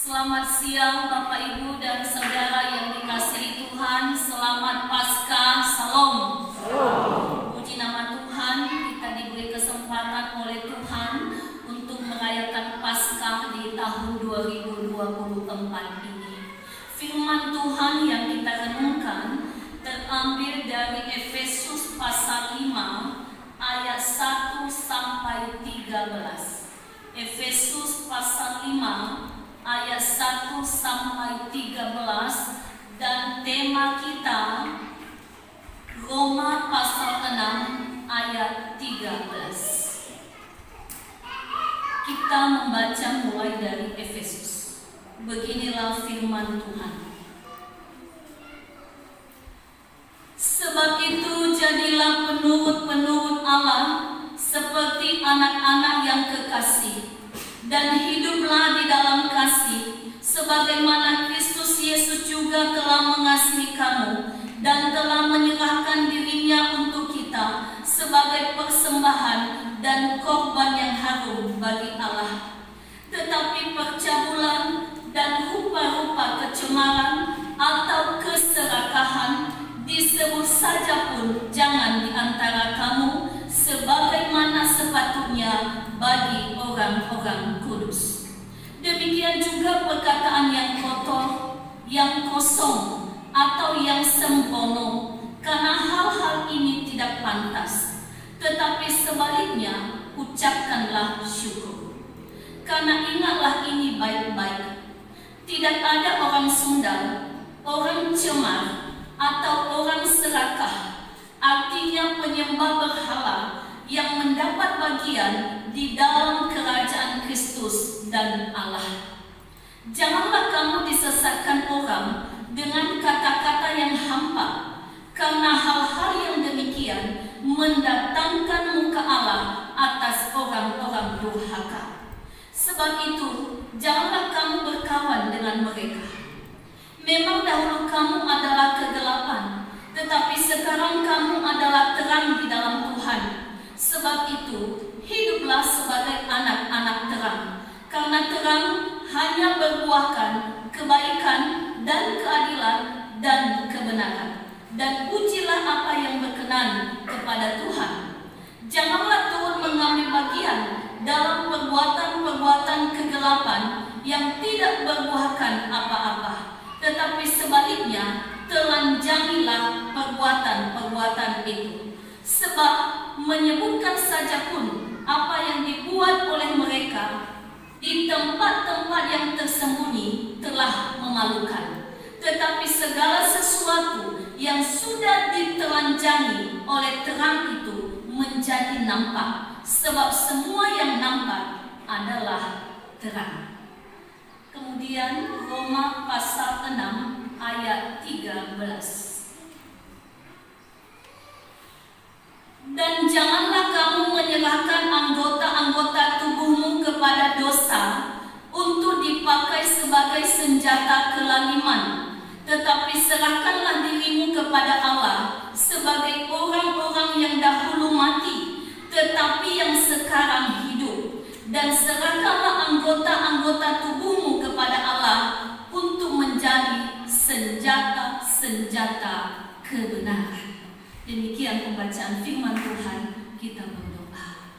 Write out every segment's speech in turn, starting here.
Selamat siang Bapak Ibu dan Saudara yang dikasihi Tuhan. Selamat Paskah, Salam. Puji nama Tuhan, kita diberi kesempatan oleh Tuhan untuk merayakan Paskah di tahun 2024 ini. Firman Tuhan yang kita renungkan terambil dari Efesus pasal 5 ayat 1 sampai 13. Efesus pasal 5 ayat 1 sampai 13 dan tema kita Roma pasal 6 ayat 13. Kita membaca mulai dari Efesus. Beginilah firman Tuhan. Sebab itu jadilah penurut-penurut Allah seperti anak-anak yang kekasih, dan hiduplah di dalam kasih, sebagaimana Kristus Yesus juga telah mengasihi kamu dan telah menyerahkan dirinya untuk kita sebagai persembahan dan korban yang harum bagi Allah. Tetapi percabulan dan rupa-rupa kecemaran atau keserakahan disebut saja pun jangan di antara kamu sebagaimana sepatutnya bagi orang-orang kudus. Demikian juga perkataan yang kotor, yang kosong, atau yang sembrono, karena hal-hal ini tidak pantas. Tetapi sebaliknya, ucapkanlah syukur. Karena ingatlah ini baik-baik. Tidak ada orang sundal, orang cemar, atau orang serakah, artinya penyembah berhala, yang mendapat bagian di dalam kerajaan Kristus dan Allah. Janganlah kamu disesatkan orang dengan kata-kata yang hampa, karena hal-hal yang demikian mendatangkan muka Allah atas orang-orang durhaka. Sebab itu, janganlah kamu berkawan dengan mereka. Memang dahulu kamu adalah kegelapan, tetapi sekarang kamu adalah terang di dalam Tuhan. Sebab itu, hiduplah sebagai anak-anak terang, karena terang hanya berbuahkan kebaikan dan keadilan dan kebenaran. Dan ujilah apa yang berkenan kepada Tuhan. Janganlah turut mengambil bagian dalam perbuatan-perbuatan kegelapan yang tidak berbuahkan apa-apa, tetapi sebaliknya telanjangilah perbuatan-perbuatan itu. Sebab menyebutkan saja pun apa yang dibuat oleh mereka di tempat-tempat yang tersembunyi telah memalukan. Tetapi segala sesuatu yang sudah ditelanjangi oleh terang itu menjadi nampak, sebab semua yang nampak adalah terang. Kemudian Roma pasal 6 ayat 13. Dan janganlah kamu menyerahkan anggota-anggota tubuhmu kepada dosa untuk dipakai sebagai senjata kelaliman, tetapi serahkanlah dirimu kepada Allah sebagai orang-orang yang dahulu mati, tetapi yang sekarang hidup. Dan serahkanlah anggota-anggota tubuhmu kepada Allah untuk menjadi senjata-senjata kebenaran. Demikian pembacaan firman Tuhan, kita berdoa.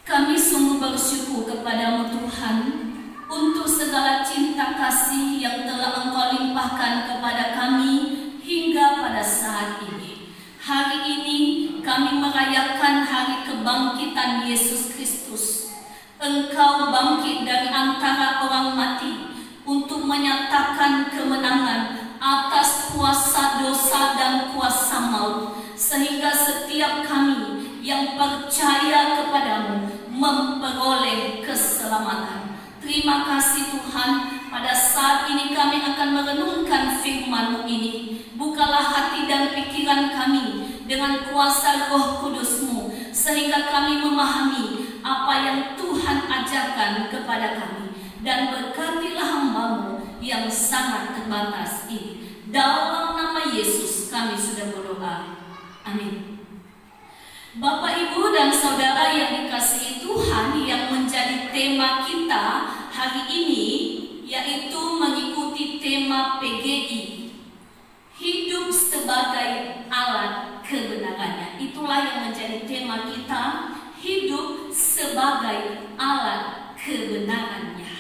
Kami sungguh bersyukur kepadamu Tuhan untuk segala cinta kasih yang telah Engkau limpahkan kepada kami hingga pada saat ini. Hari ini kami merayakan hari kebangkitan Yesus Kristus. Engkau bangkit dari antara orang mati untuk menyatakan kemenangan atas kuasa dosa dan kuasa maut, sehingga setiap kami yang percaya kepadamu memperoleh keselamatan. Terima kasih Tuhan, pada saat ini kami akan merenungkan firman-Mu ini. Bukalah hati dan pikiran kami dengan kuasa Roh Kudus-Mu, sehingga kami memahami apa yang Tuhan ajarkan kepada kami. Dan berkatilah hamba-Mu yang sangat terbatas ini. Dalam nama Yesus kami sudah berdoa. Amin. Bapak, Ibu, dan Saudara yang dikasihi Tuhan, yang menjadi tema kita hari ini yaitu mengikuti tema PGI, hidup sebagai alat kebenarannya. Itulah yang menjadi tema kita, hidup sebagai alat kebenarannya.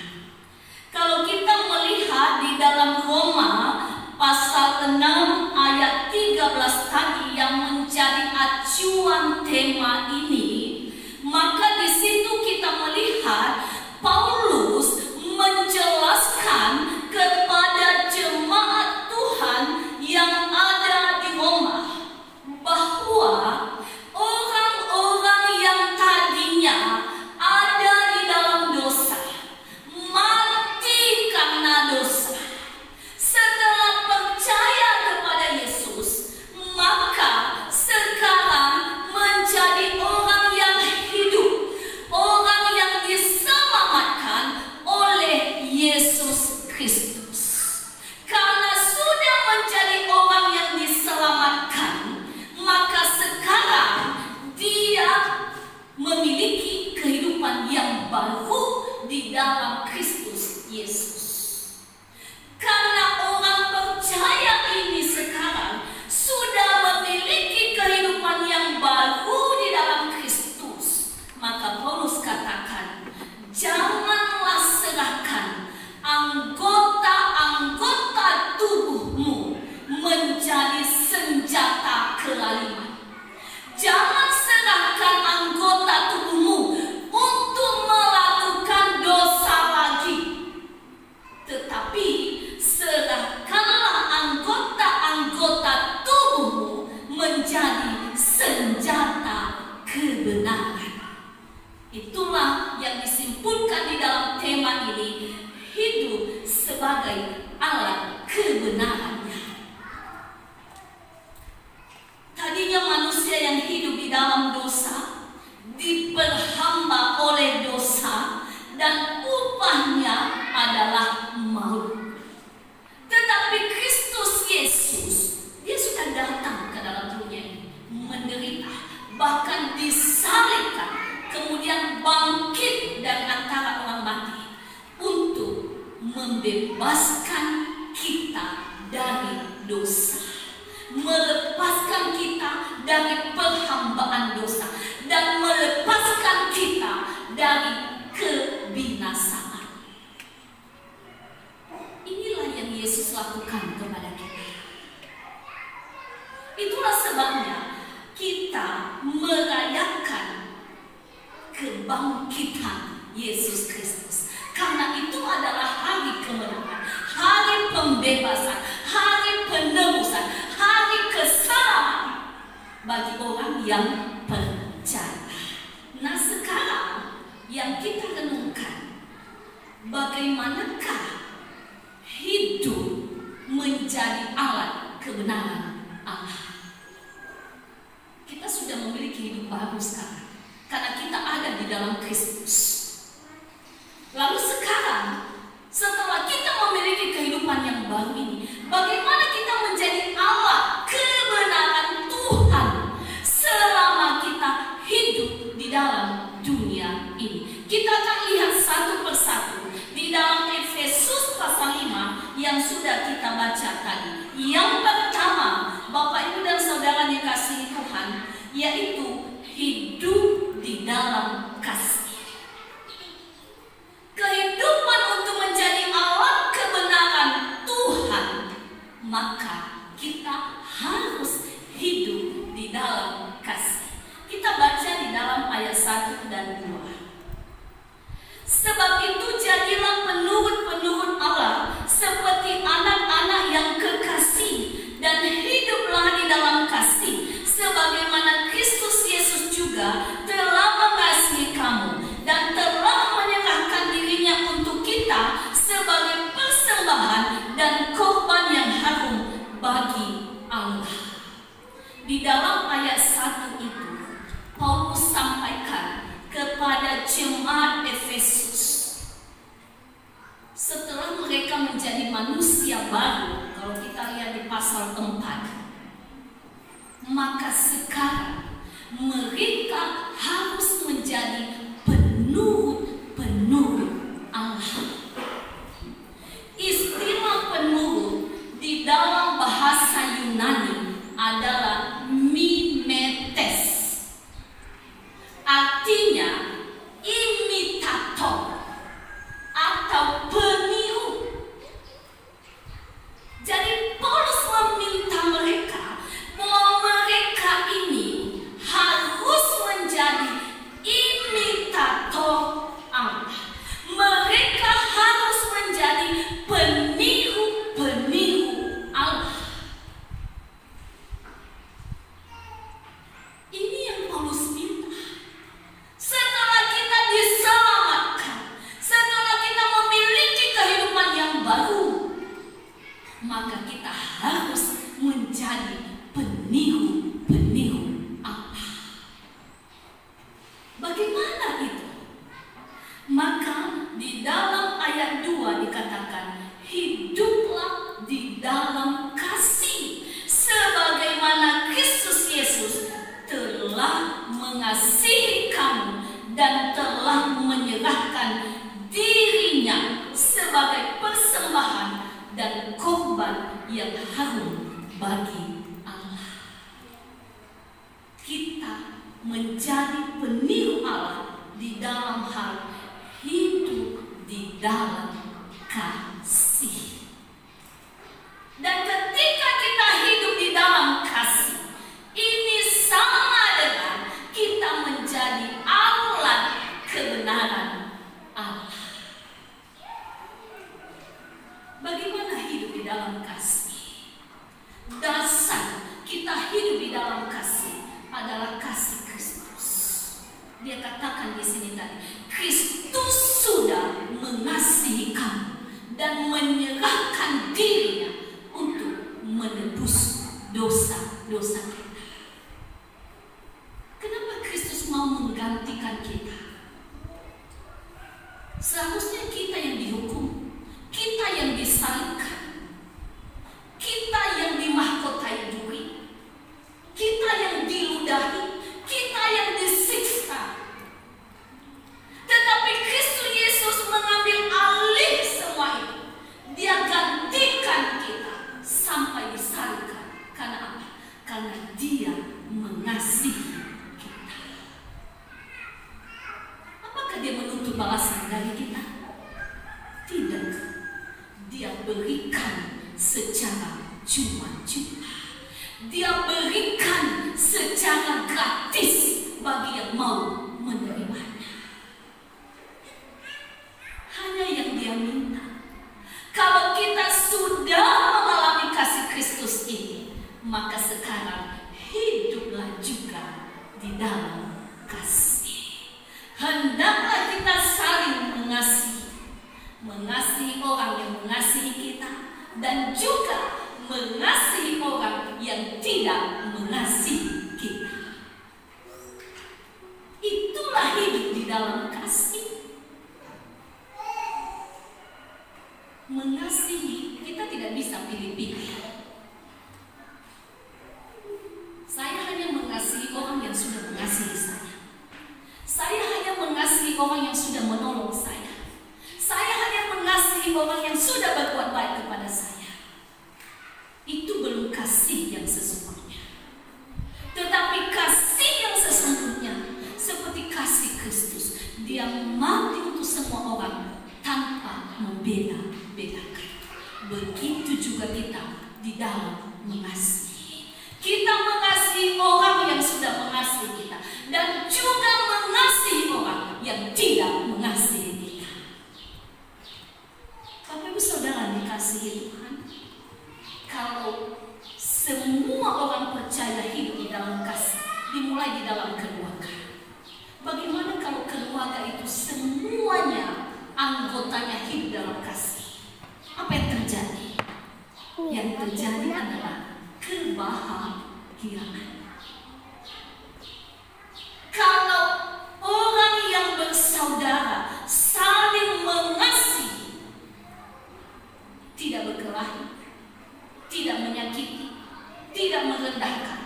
Kalau kita melihat di dalam Roma pasal 6 ayat 13 tadi yang menjadi acuan tema ini, maka di situ kita melihat Paulus menjelaskan kepada jemaat Tuhan yang ada di Roma bahwa orang-orang yang tadinya ada di dalam dosa, mati karena dosa, setelah percaya kepada Yesus, maka sekarang menjadi orang yang hidup, orang yang diselamatkan oleh Yesus Kristus. Karena sudah menjadi orang yang diselamatkan, maka sekarang dia memiliki kehidupan yang baru di dalam Kristus Yesus. Karena orang percaya ini sekarang sudah memiliki kehidupan yang baru di dalam Kristus, maka Paulus katakan, janganlah serahkan anggota-anggota tubuhmu menjadi senjata kezaliman. Jangan serahkan anggota tubuhmu untuk melakukan dosa lagi, tetapi serahkanlah anggota-anggota tubuhmu menjadi senjata kebenaran. Itulah yang disimpulkan di dalam tema ini, hidup sebagai alat kebenarannya. Tadinya manusia yang hidup di dalam dosa, diperhamba oleh dosa, dan upahnya adalah maut. Tetapi Kristus Yesus, dia sudah datang ke dalam dunia ini, menderita, bahkan disalibkan, kemudian bangkit dari antara orang mati untuk membebaskan kita dari dosa, melepaskan kita dari perhambaan dosa, dan melepaskan kita dari kebinasaan. Inilah yang Yesus lakukan kepada kita. Itulah sebabnya kita merayakan kebangkitan Yesus Kristus. Karena itu adalah hari kemenangan, hari pembebasan, hari penebusan, hari keselamatan bagi orang yang percaya. Nah, sekarang yang kita renungkan, bagaimanakah hidup menjadi alat kebenaran Allah? Kita sudah memiliki hidup baru sekarang karena kita ada di dalam Kristus. Lalu sekarang, setelah kita memiliki kehidupan yang baru ini, bagaimana kita menjadi alat kebenaran Tuhan selama kita hidup di dalam dunia ini? Kita akan lihat satu persatu di dalam Efesus pasal 5 yang sudah kita baca tadi. Yang pertama, Bapak Ibu dan Saudara yang dikasihi Tuhan, yaitu hidup di dalam kasih. Kehidupan untuk menjadi alat kebenaran Tuhan, maka kita harus hidup di dalam kasih. Kita baca di dalam ayat 1 dan 2. Sebab itu jadilah penurut-penurut Allah seperti anak-anak yang kekasih, dan hiduplah di dalam kasih, sebagaimana Kristus Yesus juga telah mengasihi kamu dan telah menyerahkan dirinya untuk kita sebagai persembahan dan korban yang harum bagi Allah. Di dalam ayat 1 itu, Paulus sampaikan kepada jemaat Efesus, setelah mereka menjadi manusia baru, kalau kita lihat di pasal 4, maka sekarang mereka harus menjadi penurut-penurut Allah. sebagai persembahan dan korban yang harum bagi Allah. Kita menjadi peniru Allah di dalam hal hidup di dalam kasih. Dan ketika kita hidup di dalam kasih, ini sama dengan kita menjadi alat kebenaran Allah. Bagaimana hidup di dalam kasih? Dasar kita hidup di dalam kasih adalah kasih Kristus. Dia katakan di sini tadi, Kristus sudah mengasihi kamu dan menyerahkan dirinya untuk menebus dosa-dosa kita. Kenapa Kristus mau menggantikan kita? Seharusnya kita yang dihukum, kita yang disalibkan, kita yang dimahkotai duri, kita yang diludahi, kita yang disiksa. Tetapi Kristus Yesus mengambil alih semua itu. Dia gantikan kita sampai disalibkan. Karena apa? Karena Dia mengasihi kita. Apakah Dia menuntut balasan dari kita? Tidak. Dia berikan secara cuma-cuma. Dia berikan secara gratis bagi yang mau menerimanya. Hanya yang Dia minta. Kalau kita sudah mengalami kasih Kristus ini, maka sekarang hiduplah juga di dalam kasih. Hendaklah kita saling mengasihi orang yang mengasihi kita, dan juga mengasihi orang yang tidak mengasihi kita. Itulah hidup di dalam kasih. Mengasihi, kita tidak bisa pilih-pilih. Saya hanya mengasihi orang yang sudah mengasihi saya. Saya hanya mengasihi orang yang sudah menolong saya. Saya hanya mengasihi orang yang sudah berbuat baik kepada saya. Itu belum kasih yang sesungguhnya. Tetapi kasih yang sesungguhnya seperti kasih Kristus. Dia mati untuk semua orang tanpa membeda-bedakan. Begitu juga kita di dalam mengasihi. Kita mengasihi orang yang sudah mengasihi kita, dan juga mengasihi orang yang tidak mengasihi kita. Bapak Ibu Saudara dikasihi Tuhan, kalau semua orang percaya hidup di dalam kasih, dimulai di dalam keluarga. Bagaimana kalau keluarga itu semuanya anggotanya hidup dalam kasih? Apa yang terjadi? Yang terjadi adalah kebahagiaan. Kalau orang yang bersaudara saling mengasihi, tidak berkelahi, tidak menyakiti, tidak merendahkan,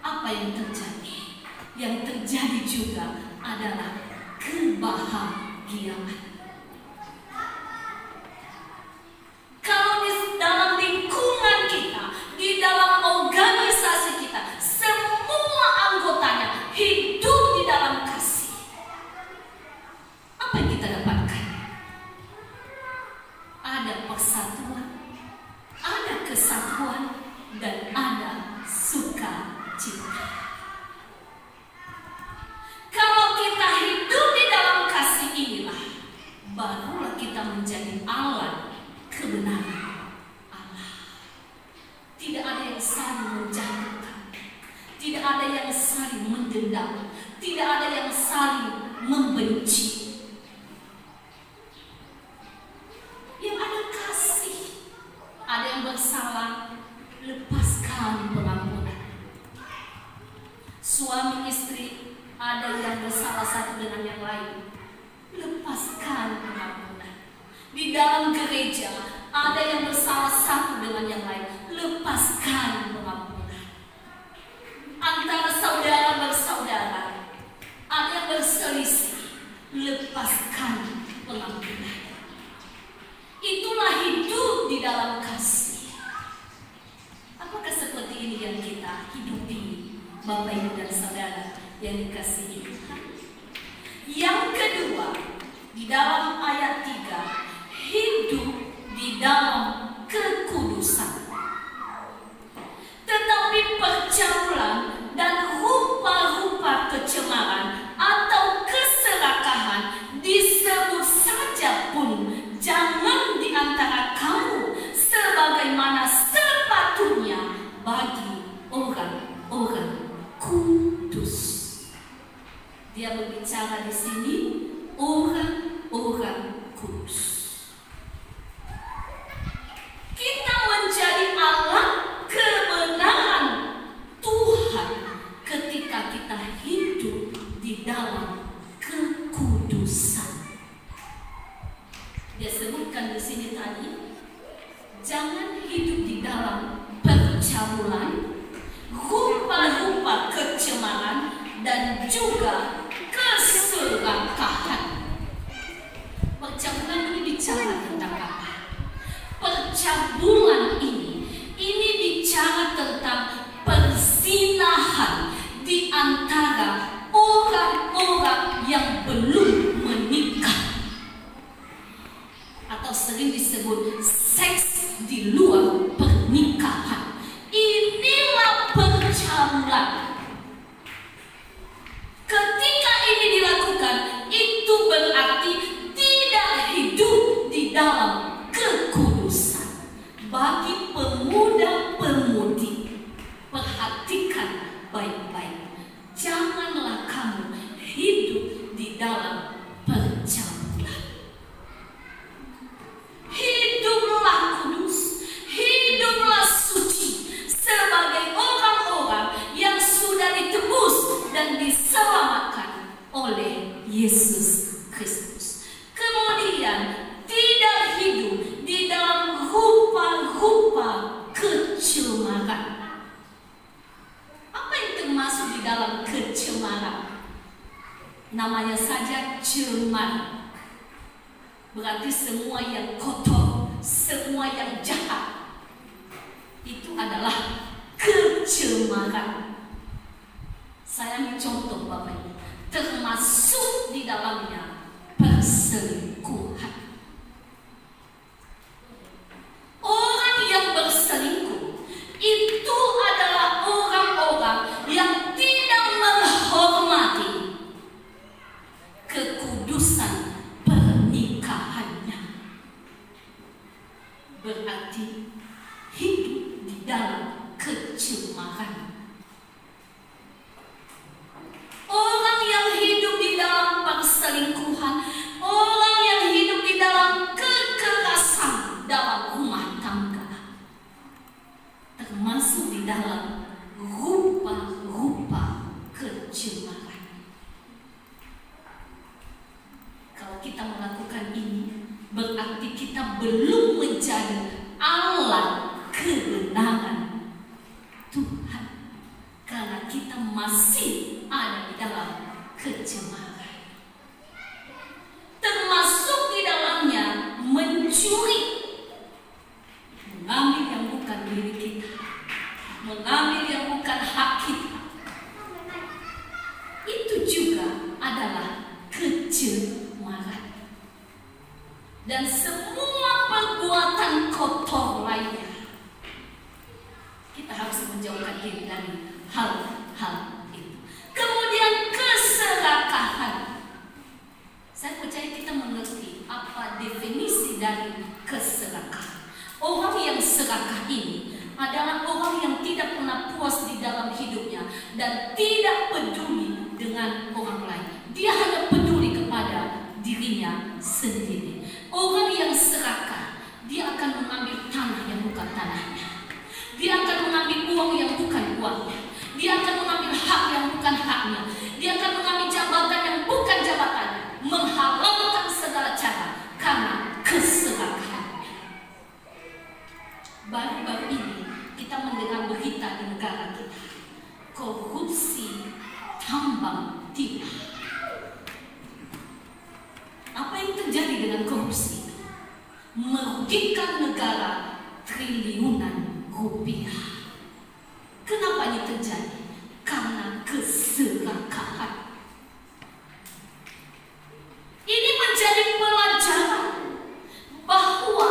apa yang terjadi? Yang terjadi juga adalah kebahagiaan. Kalau di dalam lingkungan kita, di dalam organisasi kita, semua anggotanya hidup di dalam kasih, apa yang kita dapatkan? Ada persatuan, ada kesatuan, dan ada sukacita. Kalau kita hidup di dalam kasih inilah, barulah kita menjadi alat kebenaran Allah. Tidak ada yang saling menjatuhkan, tidak ada yang saling mendendam, tidak ada yang saling membenci. Yang ada kasih. Ada yang bersalah, lepaskan pengampunan. Suami istri, ada yang bersalah satu dengan yang lain, lepaskan pengampunan. Di dalam gereja, ada yang bersalah satu dengan yang lain, lepaskan pengampunan. Antara saudara bersaudara, ada yang berselisih, lepaskan pengampunan. Itu di dalam kasih. Apakah seperti ini yang kita hidupi, Bapak Ibu dan Saudara yang dikasihi Tuhan? Yang kedua, di dalam ayat 3, hidup di dalam kekudusan. Tetapi percaulan dan rupa-rupa kecemaran atau keserakahan disebut saja pun jangan di antara kamu sebagaimana sepatutnya bagi orang-orang kudus. Dia berbicara di sini orang-orang kudus. Kita menjadi alat kebenaran Tuhan ketika kita hidup di dalam kekudusan. Dia sebutkan di sini tadi, jangan hidup di dalam percabulan, rupa-rupa kecemaran, dan juga keserakahan. Percabulan ini bicara tentang apa? Percabulan ini bicara tentang perzinahan di antara orang-orang yang belum menikah, atau sering disebut seks di luar pernikahan. Inilah percabulan. Ketika ini dilakukan, itu berarti tidak hidup di dalam kekudusan. Bagi pemuda-pemudi, perhatikan baik-baik. Janganlah kamu hidup di dalam percabulan. Hiduplah kudus, hiduplah suci sebagai orang-orang yang sudah ditebus dan diselamatkan oleh Yesus Kristus. Kemudian tidak hidup di dalam rupa-rupa kecemaran. Apa yang termasuk di dalam kecemaran? Namanya saja cemar. Berarti semua yang kotor, semua yang jahat, itu adalah kecemaran. Saya mencontoh Bapak Ibu, termasuk di dalamnya perselingkuhan. Orang yang berselingkuh itu adalah orang-orang yang tidak menghormati kekudusan pernikahannya. Berarti hidup di dalam kecemaran. Orang yang hidup di dalam perselingkuhan, orang yang hidup di dalam kekerasan dalam rumah tangga, termasuk di dalam rupa-rupa kecemaran. Kalau kita melakukan ini, berarti kita belum menjadi alat kebenaran Tuhan, karena kita masih ada di dalam kecemaran. Termasuk di dalamnya mencuri, mengambil yang bukan milik kita, mengambil yang bukan hak kita. Itu juga adalah kecemaran. Dan semua perbuatan kotor lainnya, kita harus menjauhkan diri dari hal-hal itu. Kemudian keserakahan. Saya percaya kita mengerti apa definisi dari keserakahan. Orang yang serakah ini adalah orang yang tidak pernah puas di dalam hidupnya dan tidak peduli dengan orang lain. Dia hanya peduli kepada dirinya sendiri. Orang yang serakah, dia akan mengambil tanah yang bukan tanahnya. Dia akan mengambil uang yang bukan uangnya. Dia akan mengambil hak yang bukan haknya. Dia akan mengambil jabatan yang bukan jabatannya. Menghalalkan segala cara karena keserakahannya. Baru-baru ini kita mendengar berita di negara kita, korupsi tambang timah. Apa yang terjadi dengan korupsi? Merugikan negara triliunan rupiah. Kenapa ini terjadi? Karena keserakahan. Ini menjadi pelajaran bahwa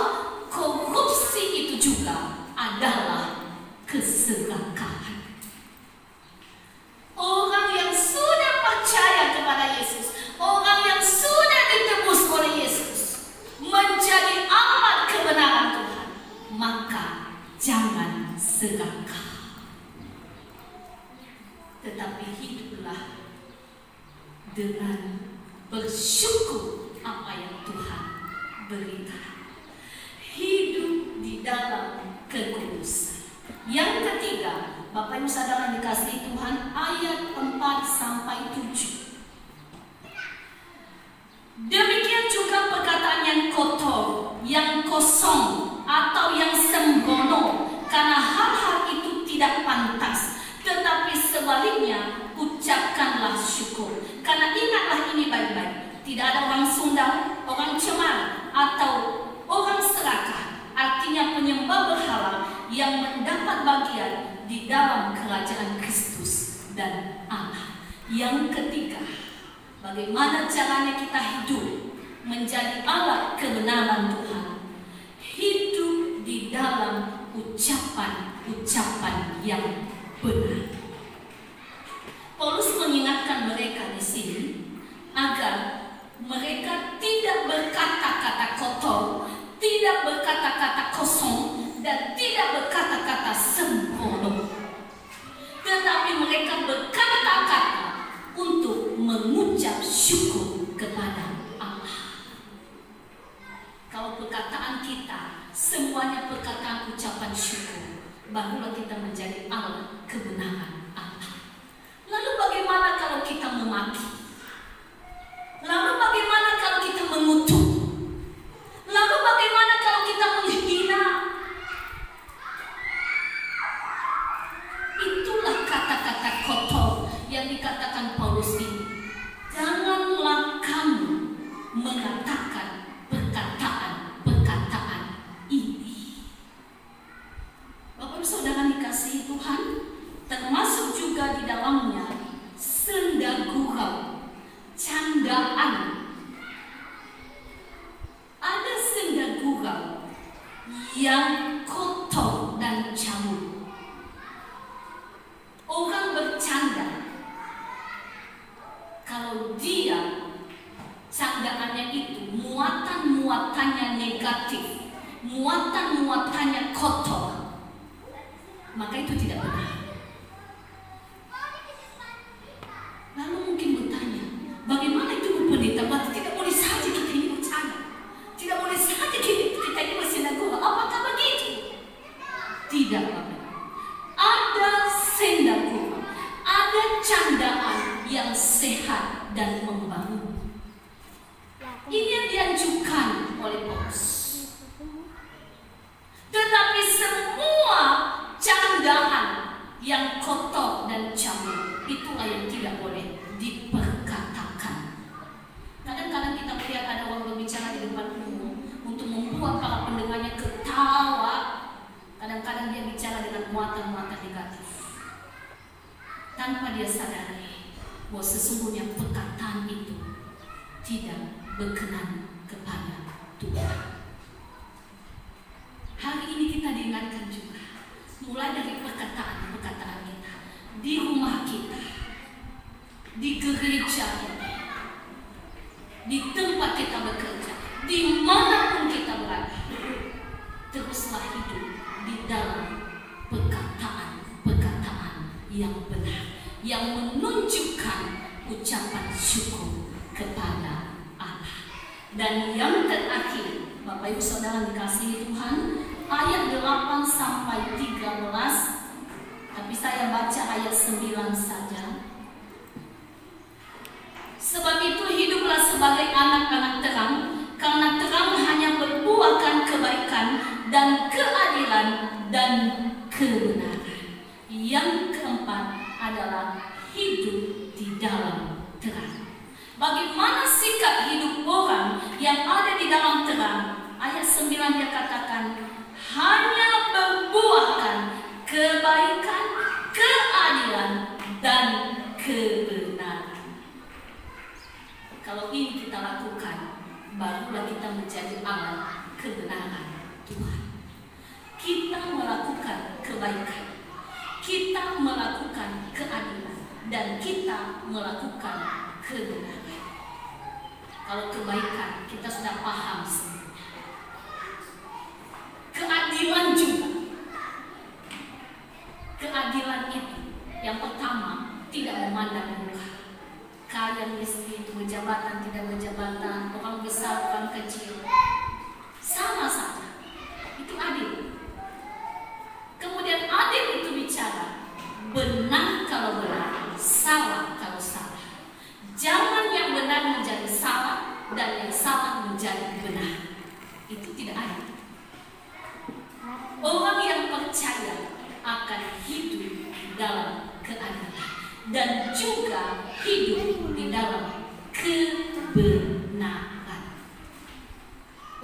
korupsi itu juga adalah keserakahan. Orang yang sudah percaya kepada Yesus, orang yang sudah ditebus oleh Yesus, menjadi alat kebenaran Tuhan, maka jangan serakah. Tetapi hiduplah dengan bersyukur apa yang Tuhan berikan. Hidup di dalam kekudusan. Yang ketiga, Bapak Ibu Saudara dikasihi Tuhan, ayat 4 sampai 7. Demikian juga perkataan yang kotor, yang kosong, atau yang sembrono, karena hal-hal itu tidak pantas. Tetapi sebaliknya, ucapkanlah syukur. Karena ingatlah ini baik-baik, tidak ada orang sundal, orang cemar, atau orang serakah, artinya penyembah berhala, yang mendapat bagian di dalam kerajaan Kristus dan Allah. Yang ketiga, bagaimana caranya kita hidup menjadi alat kebenaran Tuhan? Hidup di dalam ucapan-ucapan yang benar. Paulus mengingatkan mereka di sini agar mereka tidak berkata-kata kotor, tidak berkata-kata kosong, dan tidak berkata-kata sembrono. Tetapi mereka berkata-kata untuk mengucap syukur kepada Allah. Kalau perkataan kita semuanya perkataan ucapan syukur, barulah kita menjadi alat kebenaran Allah. Lalu bagaimana kalau kita memaki? Lalu bagaimana kalau kita mengutuk? Lalu bagaimana kalau kita menghina? Itulah kata-kata kotor yang dikatakan Paulus ini. Janganlah kamu mengatakan perkataan-perkataan ini. Bapak Ibu Saudara dikasihi Tuhan, termasuk juga di dalamnya senda gurau, candaan. Ada senda gurau yang kotor dan cabul. Orang bercanda, kalau dia candaannya itu muatan-muatannya negatif, muatan-muatannya kotor, maka itu tidak benar. Lalu mungkin bertanya, bagaimana itu Bu Pendeta? Berarti tidak boleh saja kita ini bercanda, tidak boleh saja kita ini bersenda gurau. Apakah begitu? Tidak, Bapak. Ada senda gurau, ada candaan yang sehat dan membangun. Ini yang dianjurkan oleh Paulus. Tetapi semua candaan yang kotor dan cabul, itulah yang tidak boleh diperkatakan. Kadang-kadang kita melihat ada orang berbicara di depan umum untuk membuat para pendengarnya ketawa. Kadang-kadang dia bicara dengan muatan-muatan negatif, tanpa dia sadari bahwa sesungguhnya perkataan itu tidak berkenan kepada Tuhan. Hari ini kita diingatkan juga, mulai dari perkataan-perkataan kita, di rumah kita, di gereja kita, di tempat kita bekerja, dimanapun kita berada, teruslah hidup di dalam perkataan-perkataan yang benar, yang menunjukkan ucapan syukur kepada Allah. Dan yang terakhir, Bapak Ibu Saudara dikasihi Tuhan, ayat 8 sampai 13, tapi saya baca ayat 9 saja. Sebab itu hiduplah sebagai anak-anak terang, karena terang hanya berbuahkan kebaikan dan keadilan dan kebenaran. Yang keempat adalah hidup di dalam terang. Bagaimana sikap hidup orang yang ada di dalam terang? Ayat 9 dia katakan, hanya berbuahkan kebaikan, keadilan, dan kebenaran. Kalau ini kita lakukan, barulah kita menjadi alat kebenaran Tuhan. Kita melakukan kebaikan, kita melakukan keadilan, dan kita melakukan kebenaran. Kalau kebaikan kita sudah paham semua. Keadilan juga. Keadilan itu yang pertama tidak memandang muka. Kaya miskin, berjabatan tidak berjabatan, orang besar orang kecil, sama saja. Itu adil. Kemudian adil itu bicara benar kalau benar, salah kalau salah. Jangan yang benar menjadi salah dan yang salah menjadi benar. Itu tidak adil. Orang yang percaya akan hidup dalam keadilan dan juga hidup di dalam kebenaran.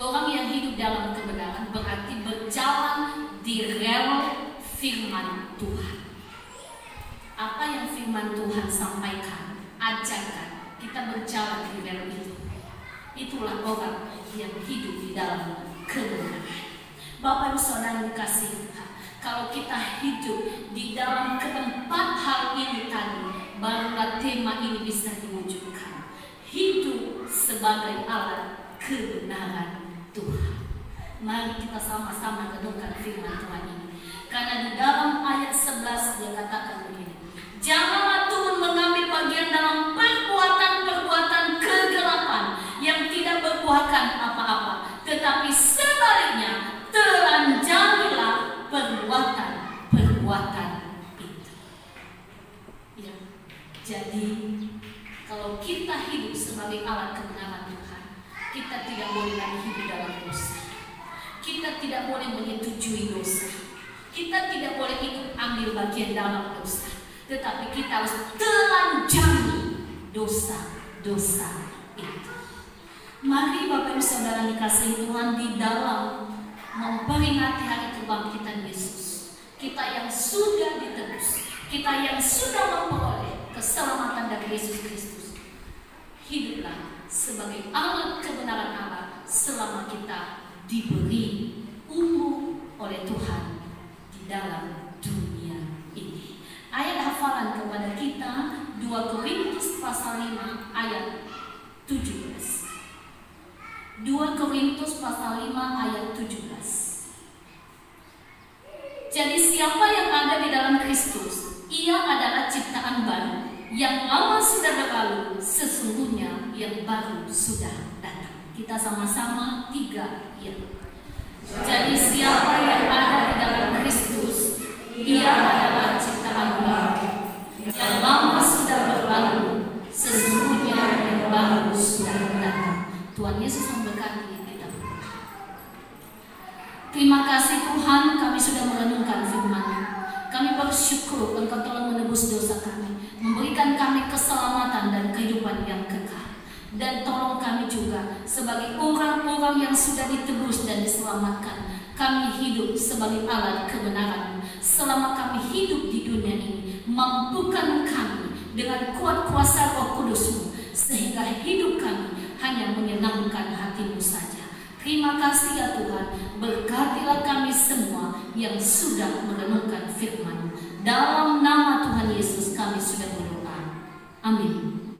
Orang yang hidup dalam kebenaran berarti berjalan di rel firman Tuhan. Apa yang firman Tuhan sampaikan, ajarkan, kita berjalan di rel itu. Itulah orang yang hidup di dalam kebenaran. Bapak Ibu Saudara dikasihi Tuhan, kalau kita hidup di dalam keempat hal ini tadi, barulah tema ini bisa diwujudkan. Hidup sebagai alat kebenaran Tuhan. Mari kita sama-sama renungkan firman Tuhan ini. Karena di dalam ayat 11 dia katakan begini, janganlah turun mengambil bagian dalam perbuatan-perbuatan kegelapan yang tidak berbuahkan apa-apa, tetapi sebaliknya telanjangilah perbuatan-perbuatan itu. Ya, jadi kalau kita hidup sebagai alat kebenaran Tuhan, kita tidak boleh lagi hidup dalam dosa. Kita tidak boleh menyetujui dosa. Kita tidak boleh ikut ambil bagian dalam dosa. Tetapi kita harus telanjangi dosa-dosa itu. Mari Bapak Ibu Saudara dikasihi Tuhan, di dalam memperingati hari kebangkitan Yesus, kita yang sudah ditebus, kita yang sudah memperoleh keselamatan dari Yesus Kristus, hiduplah sebagai alat kebenaran Allah selama kita diberi umur oleh Tuhan di dalam dunia ini. Ayat hafalan kepada kita 2 Korintus pasal 5 ayat 17. 2 Korintus pasal 5 ayat 17. Jadi siapa yang ada di dalam Kristus, ia adalah ciptaan baru. Yang lama sudah berlalu, sesungguhnya yang baru sudah datang. Kita sama-sama 3 ya. Jadi siapa yang ada di dalam Kristus, ia adalah ciptaan baru. Yang lama sudah berlalu, sesungguhnya yang baru sudah datang. Tuhan Yesus memberkati kita. Terima kasih Tuhan, kami sudah merenungkan firman-Mu. Kami bersyukur Engkau telah menebus dosa kami, memberikan kami keselamatan dan kehidupan yang kekal. Dan tolong kami juga sebagai orang-orang yang sudah ditebus dan diselamatkan, kami hidup sebagai alat kebenaran. Selama kami hidup di dunia ini, mampukan kami dengan kuat kuasa Roh Kudus-Mu, sehingga hidup kami hanya menyenangkan hati-Mu saja. Terima kasih ya Tuhan, berkatilah kami semua yang sudah merenungkan firman-Mu. Dalam nama Tuhan Yesus kami sudah berdoa. Amin.